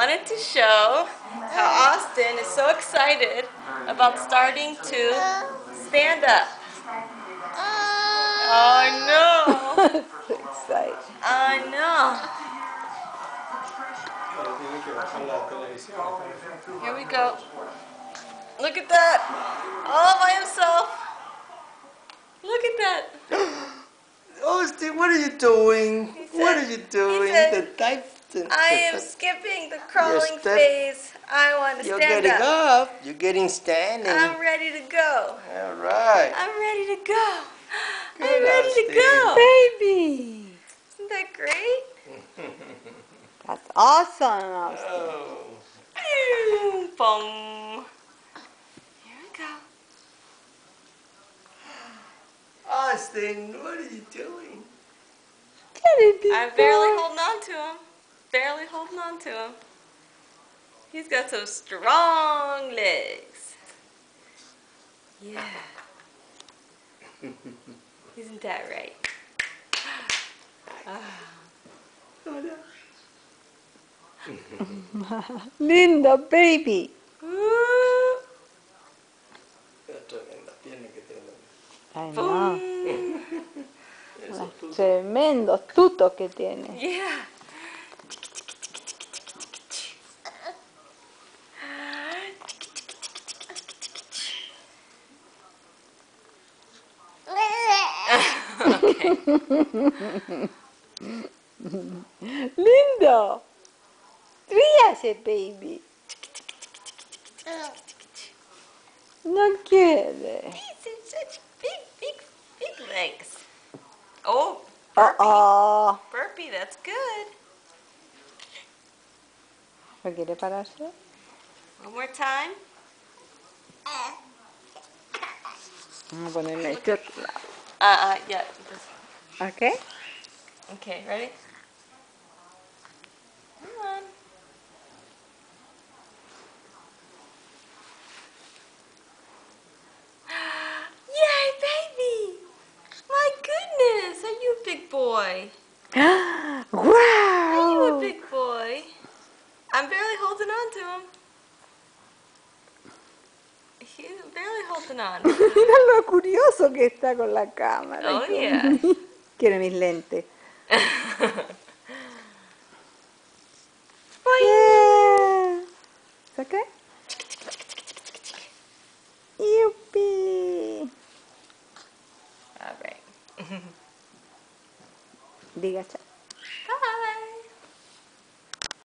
wanted to show how Austin is so excited about starting to stand up. Oh no! So excited. I know. Here we go. Look at that. All by himself. Look at that. Austin, what are you doing? What are you doing? I am skipping the crawling phase. I want to You're stand getting up. up. You're getting standing. I'm ready to go. All right. I'm ready to go. Good, I'm ready Austin. to go. Baby. Isn't that great? That's awesome, Austin. Oh. Boom. Here we go. Austin, what are you doing? I'm barely holding on to him. Barely holding on to him. He's got some strong legs. Yeah. Isn't that right? Linda, baby. Ay, no. Tremendos tutos que tiene. Yeah. Okay. Lindo. Ríase, baby. No quiere. He's such big legs. Oh, burpee. Uh-oh. Burpee, that's good. ¿No quiere pararse? One more time. Vamos a ponerle este otro lado. Yeah. ¿Ok? Okay, ready? Come on. Yay, baby! My goodness, are you a big boy? ¡Wow! Are you a big boy? I'm barely holding on to him. He's barely holding on. Mira lo curioso que está con la cámara. Oh, yeah. Quiere mis lentes. Boing. Yeah. ¿It's okay? Yuppie. All right. Diga chao.